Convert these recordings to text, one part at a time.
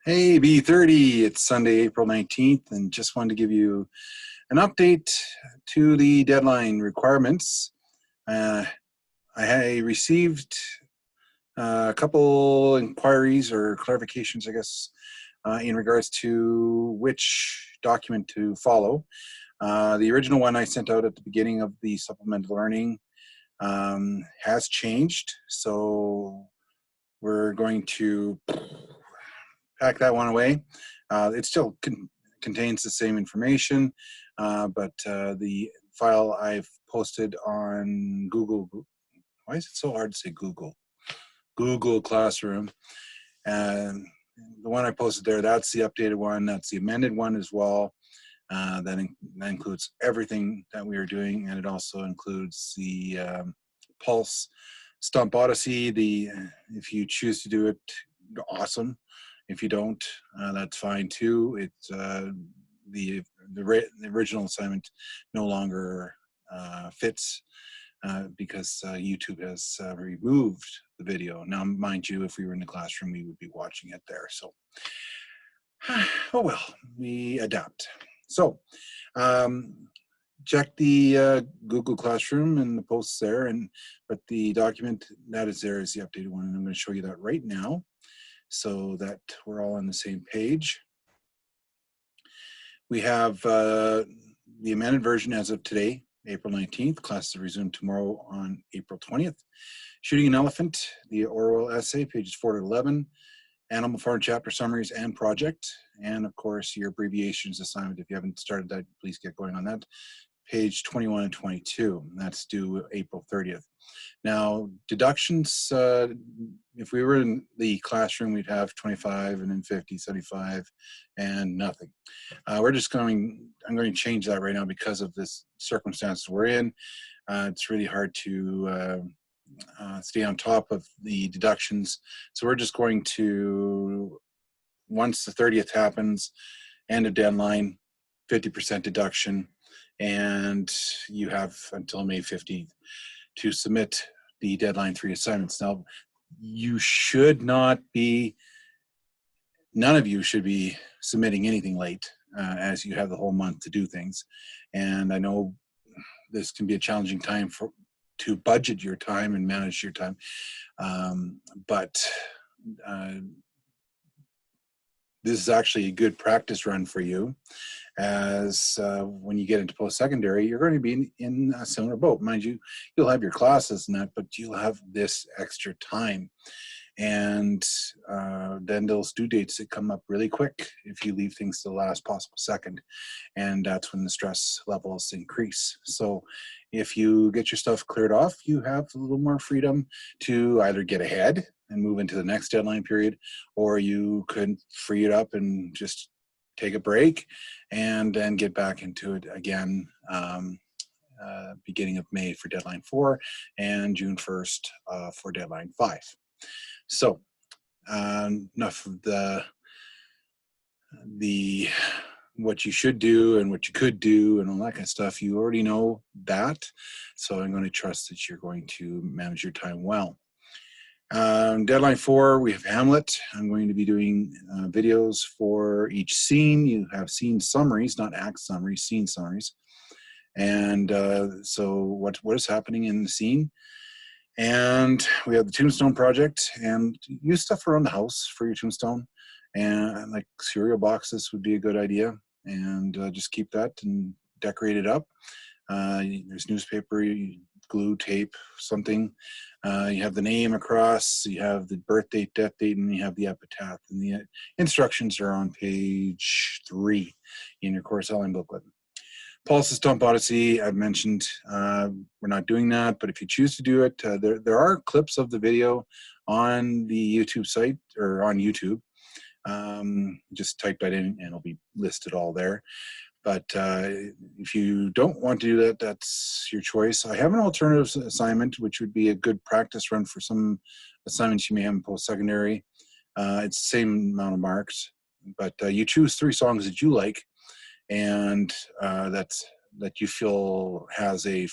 Hey, B30, it's Sunday, April 19th, and just wanted to give you an update to the deadline requirements. Uh, I received a couple inquiries or clarifications, I guess, in regards to which document to follow. The original one I sent out at the beginning of the supplemental learning has changed, so we're going to pack that one away. It still contains the same information, but the file I've posted on Google, why is it so hard to say Google? Google Classroom. And the one I posted there, that's the updated one. That's the amended one as well. That includes everything that we are doing, and it also includes the Pulse Stump Odyssey. If you choose to do it, awesome. If you don't, that's fine too. It's the original assignment no longer fits because YouTube has removed the video. Now, mind you, if we were in the classroom, we would be watching it there. So, oh well, we adapt. So, check the Google Classroom and the posts there, but the document that is there is the updated one, and I'm going to show you that right now, so that we're all on the same page. We have the amended version as of today, April 19th. Classes resume tomorrow on April 20th. Shooting an Elephant, the oral essay, pages 4 to 11. Animal Farm chapter summaries and project. And of course, your abbreviations assignment. If you haven't started that, please get going on that. Page 21 and 22. That's due April 30th. Now, deductions, if we were in the classroom, we'd have 25 and then 50, 75, and nothing. I'm going to change that right now because of this circumstances we're in. It's really hard to stay on top of the deductions. So we're just going to, once the 30th happens, end of deadline, 50% deduction, and you have until May 15th to submit the deadline 3 assignments. Now, you should not be, none of you should be submitting anything late, as you have the whole month to do things. And I know this can be a challenging time to budget your time and manage your time, but this is actually a good practice run for you, as when you get into post-secondary, you're going to be in a similar boat. Mind you, you'll have your classes and that, but you'll have this extra time. And then those due dates that come up really quick if you leave things to the last possible second. And that's when the stress levels increase. So if you get your stuff cleared off, you have a little more freedom to either get ahead and move into the next deadline period, or you could free it up and just take a break and then get back into it again beginning of May for deadline 4 and June 1st for deadline 5. So enough of the what you should do and what you could do and all that kind of stuff. You already know that, so I'm going to trust that you're going to manage your time well. Deadline 4, we have Hamlet. I'm going to be doing videos for each scene. You have scene summaries, not act summaries, scene summaries. And so what is happening in the scene. And we have the tombstone project, and use stuff around the house for your tombstone. And like cereal boxes would be a good idea. And just keep that and decorate it up. There's newspaper, glue, tape, something. You have the name across, you have the birth date, death date, and you have the epitaph. And the instructions are on page 3 in your course outline booklet. Pulse Stump Odyssey, I've mentioned, we're not doing that, but if you choose to do it, there are clips of the video on the YouTube site, or on YouTube. Just type that in and it'll be listed all there. But if you don't want to do that, that's your choice. I have an alternative assignment, which would be a good practice run for some assignments you may have in post-secondary. It's the same amount of marks, but you choose 3 songs that you like, and that you feel has a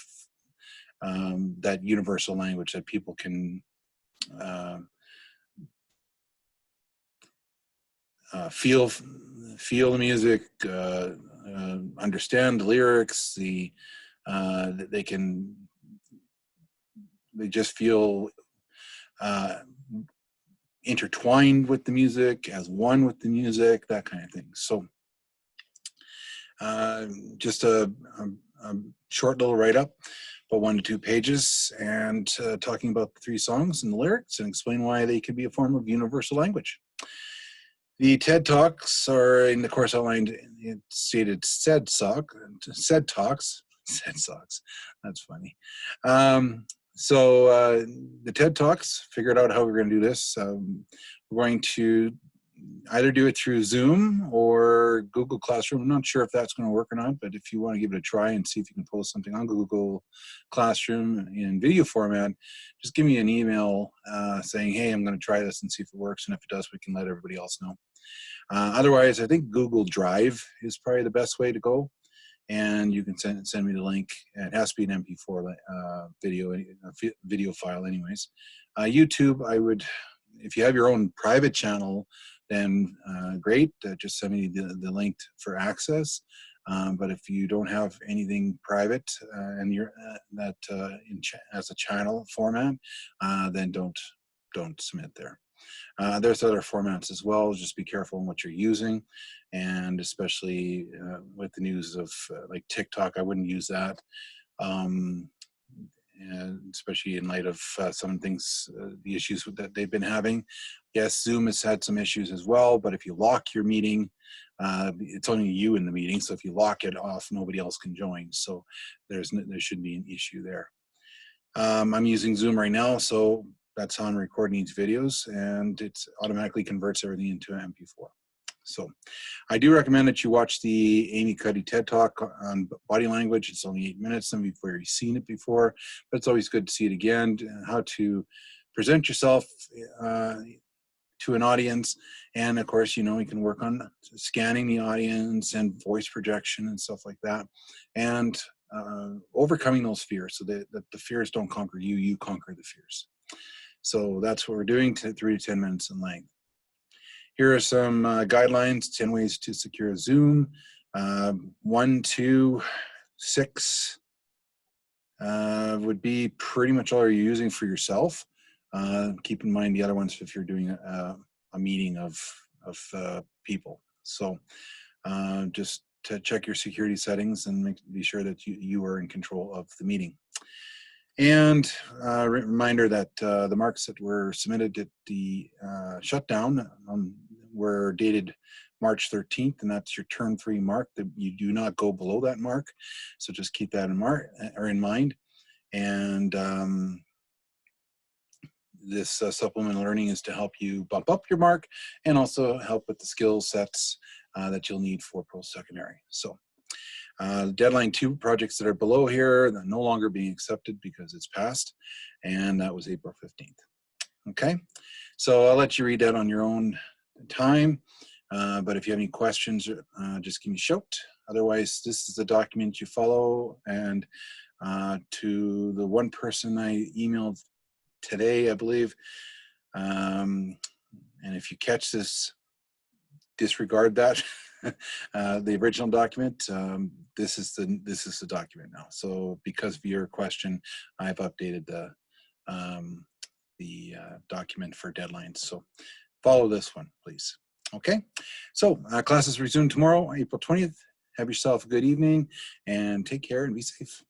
that universal language that people can feel the music, understand the lyrics. They just feel intertwined with the music, as one with the music, that kind of thing. So just a short little write-up, about 1 to 2 pages, and talking about the 3 songs and the lyrics, and explain why they could be a form of universal language. The TED Talks are in the course outlined. It stated said talks. That's funny. So the TED Talks, figured out how we're going to do this. We're going to either do it through Zoom or Google Classroom. I'm not sure if that's going to work or not, but if you want to give it a try and see if you can post something on Google Classroom in video format, just give me an email saying, hey, I'm going to try this and see if it works. And if it does, we can let everybody else know. Otherwise, I think Google Drive is probably the best way to go. And you can send me the link. It has to be an MP4 video file anyways. YouTube, if you have your own private channel, then great, just send me the link for access. But if you don't have anything private and you're as a channel format, then don't submit there. There's other formats as well. Just be careful in what you're using, and especially with the news of like TikTok, I wouldn't use that. And especially in light of some things, the issues that they've been having. Yes, Zoom has had some issues as well, but if you lock your meeting, it's only you in the meeting, so if you lock it off, nobody else can join. So there shouldn't be an issue there. I'm using Zoom right now, so that's how I'm recording these videos, and it automatically converts everything into an MP4. So I do recommend that you watch the Amy Cuddy TED Talk on body language. It's only 8 minutes, and you've already seen it before, but it's always good to see it again, how to present yourself to an audience. And of course, you can work on scanning the audience and voice projection and stuff like that, and overcoming those fears so that the fears don't conquer you, you conquer the fears. So that's what we're doing, 3 to 10 minutes in length. Here are some guidelines, 10 ways to secure Zoom. 1, 2, 6 would be pretty much all you're using for yourself. Keep in mind the other ones if you're doing a meeting of people. So just to check your security settings and be sure that you are in control of the meeting. And reminder that the marks that were submitted at the shutdown were dated March 13th, and that's your turn 3 mark. That you do not go below that mark, so just keep that in mind. And this supplemental learning is to help you bump up your mark and also help with the skill sets that you'll need for post-secondary. So deadline 2 projects that are below here, they're no longer being accepted because it's passed, and that was April 15th. Okay, so I'll let you read that on your own time, but if you have any questions, just give me a shout. Otherwise, this is the document you follow, and to the one person I emailed today, I believe, and if you catch this, disregard that. The original document, this is the document now. So because of your question, I've updated the document for deadlines. So follow this one, please. Okay, so classes resume tomorrow, April 20th. Have yourself a good evening and take care and be safe.